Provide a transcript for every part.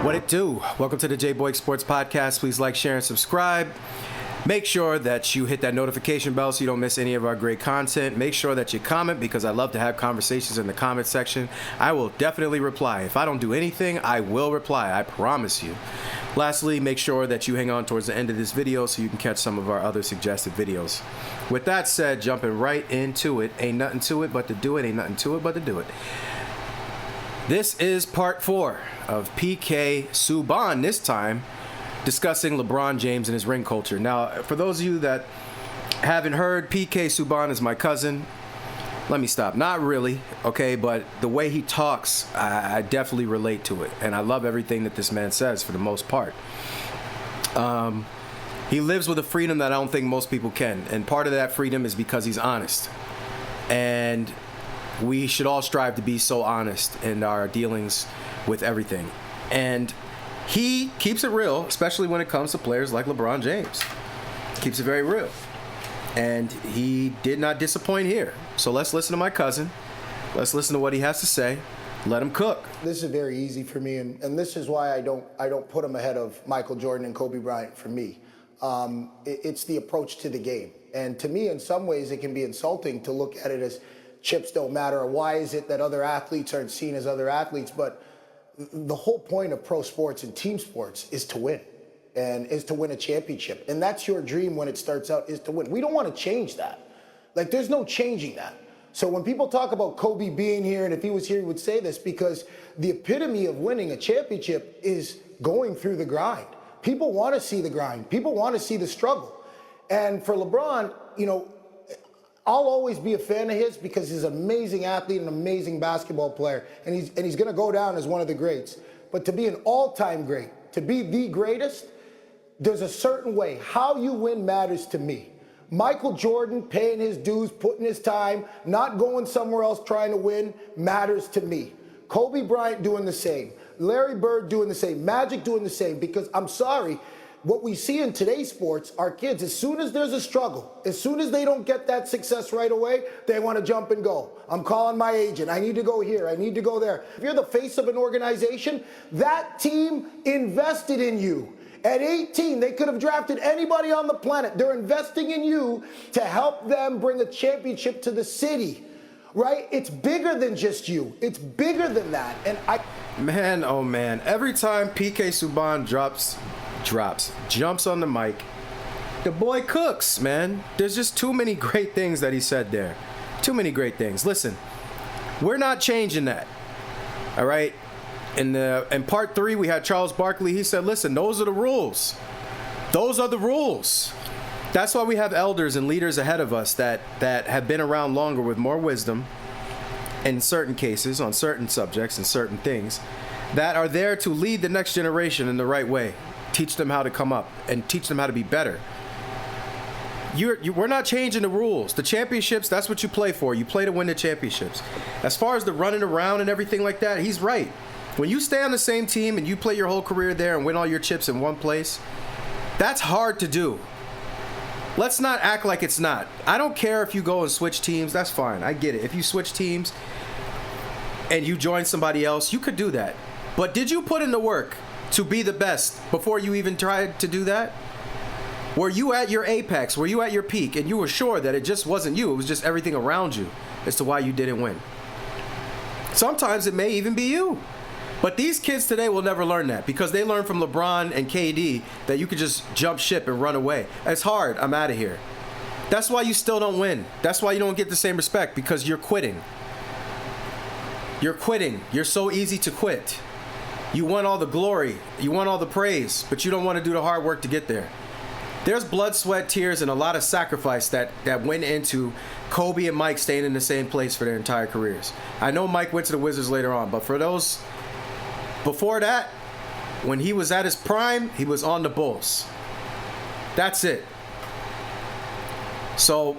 What it do? Welcome to the J-Boy Sports Podcast. Please like, share, and subscribe. Make sure that you hit that notification bell so you don't miss any of our great content. Make sure that you comment because I love to have conversations in the comment section. I will definitely reply. If I don't do anything, I will reply. I promise you. Lastly, make sure that you hang on towards the end of this video so you can catch some of our other suggested videos. With that said, jumping right into it. Ain't nothing to it but to do it. Ain't nothing to it but to do it. This is part 4 of PK Suban, this time discussing LeBron James and his ring culture. Now, for those of you that haven't heard, PK Suban is my cousin. Let me stop. Not really, okay, but the way he talks, I definitely relate to it. And I love everything that this man says for the most part. He lives with a freedom that I don't think most people can. And part of that freedom is because he's honest. And we should all strive to be so honest in our dealings with everything. And he keeps it real, especially when it comes to players like LeBron James. Keeps it very real. And he did not disappoint here. So let's listen to my cousin. Let's listen to what he has to say. Let him cook. This is very easy for me, and this is why I don't put him ahead of Michael Jordan and Kobe Bryant for me. It's the approach to the game. And to me, in some ways, it can be insulting to look at it as chips don't matter, or why is it that other athletes aren't seen as other athletes? But the whole point of pro sports and team sports is to win, and is to win a championship. And that's your dream when it starts out, is to win. We don't want to change that. Like, there's no changing that. So when people talk about Kobe being here, and if he was here, he would say this, because the epitome of winning a championship is going through the grind. People want to see the grind. People want to see the struggle. And for LeBron, you know, I'll always be a fan of his because he's an amazing athlete and an amazing basketball player. And he's going to go down as one of the greats. But to be an all-time great, to be the greatest, there's a certain way. How you win matters to me. Michael Jordan paying his dues, putting his time, not going somewhere else trying to win, matters to me. Kobe Bryant doing the same. Larry Bird doing the same. Magic doing the same. Because I'm sorry, what we see in today's sports, our kids, as soon as there's a struggle, as soon as they don't get that success right away, they want to jump and go. I'm calling my agent. I need to go here. I need to go there. If you're the face of an organization, that team invested in you. At 18, they could have drafted anybody on the planet. They're investing in you to help them bring a championship to the city, right? It's bigger than just you. It's bigger than that. And Man, oh man. Every time PK Suban jumps on the mic, the boy cooks, man. There's just too many great things that he said there. Too many great things. Listen, we're not changing that. All right? In part 3, we had Charles Barkley. He said, listen, those are the rules. Those are the rules. That's why we have elders and leaders ahead of us that have been around longer with more wisdom in certain cases, on certain subjects and certain things, that are there to lead the next generation in the right way. Teach them how to come up and teach them how to be better. We're not changing the rules. The championships, that's what you play for. You play to win the championships. As far as the running around and everything like that, he's right. When you stay on the same team and you play your whole career there and win all your chips in one place, that's hard to do. Let's not act like it's not. I don't care if you go and switch teams. That's fine. I get it. If you switch teams and you join somebody else, you could do that. But did you put in the work to be the best before you even tried to do that? Were you at your apex? Were you at your peak? And you were sure that it just wasn't you. It was just everything around you as to why you didn't win. Sometimes it may even be you. But these kids today will never learn that because they learn from LeBron and KD that you could just jump ship and run away. It's hard. I'm out of here. That's why you still don't win. That's why you don't get the same respect, because you're quitting. You're quitting. You're so easy to quit. You want all the glory. You want all the praise, but you don't want to do the hard work to get there. There's blood, sweat, tears, and a lot of sacrifice that went into Kobe and Mike staying in the same place for their entire careers. I know Mike went to the Wizards later on, but for those before that, when he was at his prime, he was on the Bulls. That's it. So,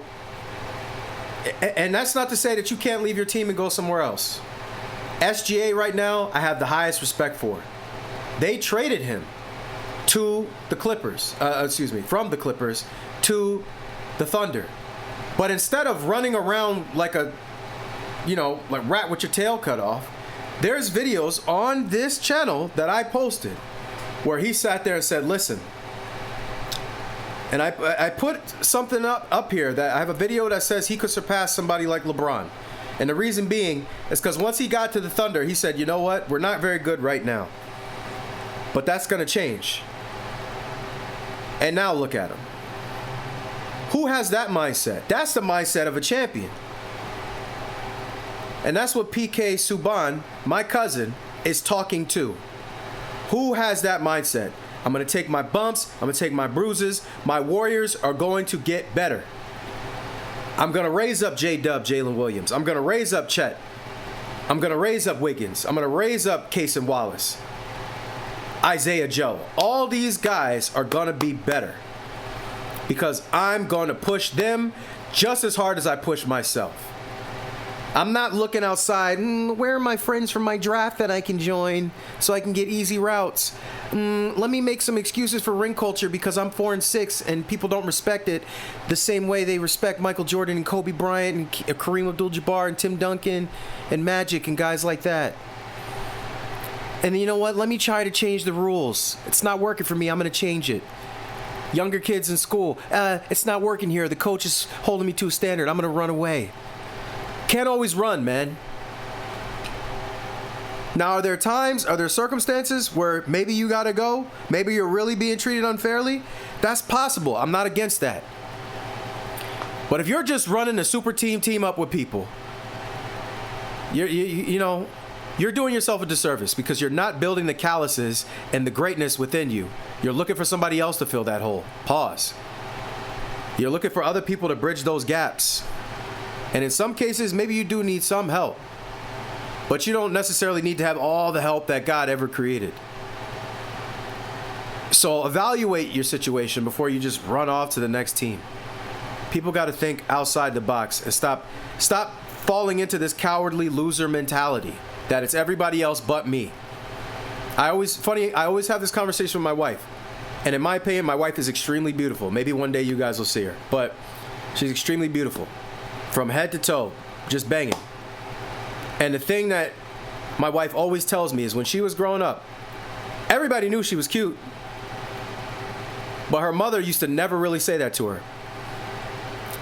and that's not to say that you can't leave your team and go somewhere else. SGA right now, I have the highest respect for. They traded him to the Clippers, from the Clippers to the Thunder. But instead of running around like a, like rat with your tail cut off, There's videos on this channel that I posted where he sat there and said, listen, and I put something up here that I have a video that says he could surpass somebody like LeBron. And the reason being is because once he got to the Thunder, he said, you know what? We're not very good right now. But that's going to change. And now look at him. Who has that mindset? That's the mindset of a champion. And that's what PK Subban, my cousin, is talking to. Who has that mindset? I'm going to take my bumps. I'm going to take my bruises. My Warriors are going to get better. I'm going to raise up J-Dub, Jalen Williams. I'm going to raise up Chet. I'm going to raise up Wiggins. I'm going to raise up Cason Wallace. Isaiah Joe. All these guys are going to be better because I'm going to push them just as hard as I push myself. I'm not looking outside, where are my friends from my draft that I can join so I can get easy routes? Let me make some excuses for ring culture because I'm 4-6 and people don't respect it the same way they respect Michael Jordan and Kobe Bryant and Kareem Abdul-Jabbar and Tim Duncan and Magic and guys like that. And you know what? Let me try to change the rules. It's not working for me. I'm going to change it. Younger kids in school, it's not working here. The coach is holding me to a standard. I'm going to run away. Can't always run, man. Now, are there circumstances where maybe you got to go? Maybe you're really being treated unfairly? That's possible. I'm not against that. But if you're just running a super team up with people, you're doing yourself a disservice because you're not building the calluses and the greatness within you. You're looking for somebody else to fill that hole. Pause. You're looking for other people to bridge those gaps. And in some cases, maybe you do need some help. But you don't necessarily need to have all the help that God ever created. So evaluate your situation before you just run off to the next team. People got to think outside the box and stop falling into this cowardly loser mentality that it's everybody else but me. I always have this conversation with my wife. And in my opinion, my wife is extremely beautiful. Maybe one day you guys will see her. But she's extremely beautiful. From head to toe, just banging. And the thing that my wife always tells me is when she was growing up, everybody knew she was cute. But her mother used to never really say that to her.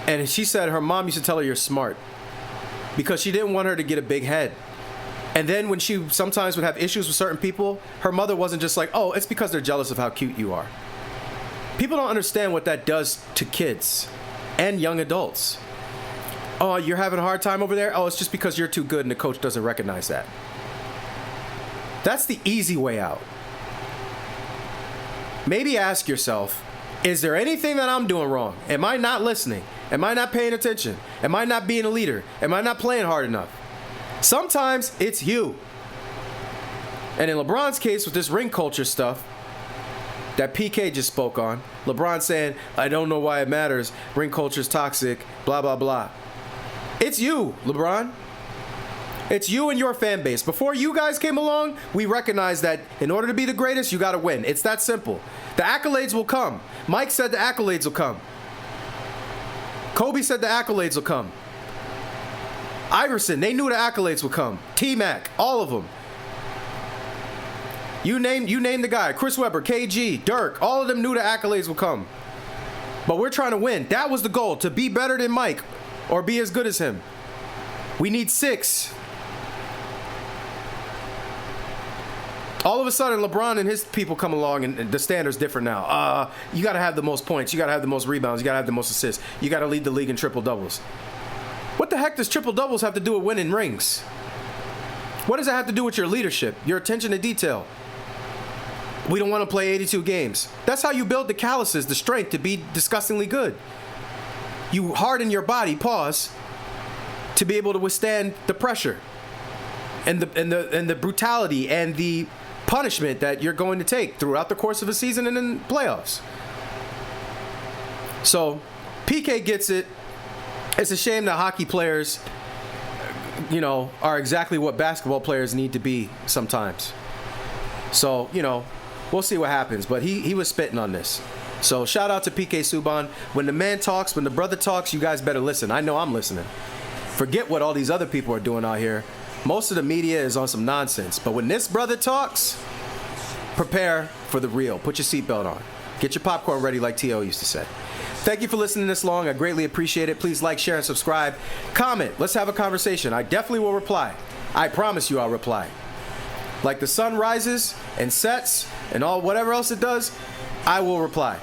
And she said her mom used to tell her, you're smart. Because she didn't want her to get a big head. And then when she sometimes would have issues with certain people, her mother wasn't just like, oh, it's because they're jealous of how cute you are. People don't understand what that does to kids and young adults. Oh, you're having a hard time over there? Oh, it's just because you're too good and the coach doesn't recognize that. That's the easy way out. Maybe ask yourself, is there anything that I'm doing wrong? Am I not listening? Am I not paying attention? Am I not being a leader? Am I not playing hard enough? Sometimes it's you. And in LeBron's case with this ring culture stuff that PK just spoke on, LeBron saying, I don't know why it matters. Ring culture's toxic, blah, blah, blah. It's you, LeBron. It's you and your fan base. Before you guys came along, we recognized that in order to be the greatest, you got to win. It's that simple. The accolades will come. Mike said the accolades will come. Kobe said the accolades will come. Iverson, they knew the accolades would come. T-Mac, all of them. You name the guy. Chris Webber, KG, Dirk, all of them knew the accolades would come. But we're trying to win. That was the goal, to be better than Mike or be as good as him. We need 6. All of a sudden, LeBron and his people come along, and the standard's different now. You got to have the most points. You got to have the most rebounds. You got to have the most assists. You got to lead the league in triple-doubles. What the heck does triple-doubles have to do with winning rings? What does that have to do with your leadership, your attention to detail? We don't want to play 82 games. That's how you build the calluses, the strength to be disgustingly good. You harden your body, pause, to be able to withstand the pressure and the brutality and the punishment that you're going to take throughout the course of a season and in playoffs. So PK gets it. It's a shame that hockey players, are exactly what basketball players need to be sometimes. So, we'll see what happens. But he was spitting on this. So shout out to PK Subban. When the man talks, when the brother talks, you guys better listen. I know I'm listening. Forget what all these other people are doing out here. Most of the media is on some nonsense. But when this brother talks, prepare for the real. Put your seatbelt on. Get your popcorn ready like T.O. used to say. Thank you for listening this long. I greatly appreciate it. Please like, share, and subscribe. Comment. Let's have a conversation. I definitely will reply. I promise you I'll reply. Like the sun rises and sets and all whatever else it does, I will reply.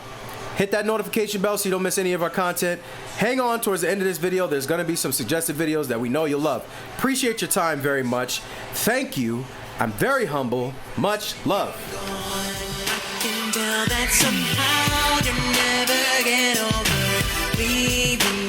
Hit that notification bell so you don't miss any of our content. Hang on towards the end of this video. There's going to be some suggested videos that we know you'll love. Appreciate your time very much. Thank you. I'm very humble. Much love. That somehow you never get over leaving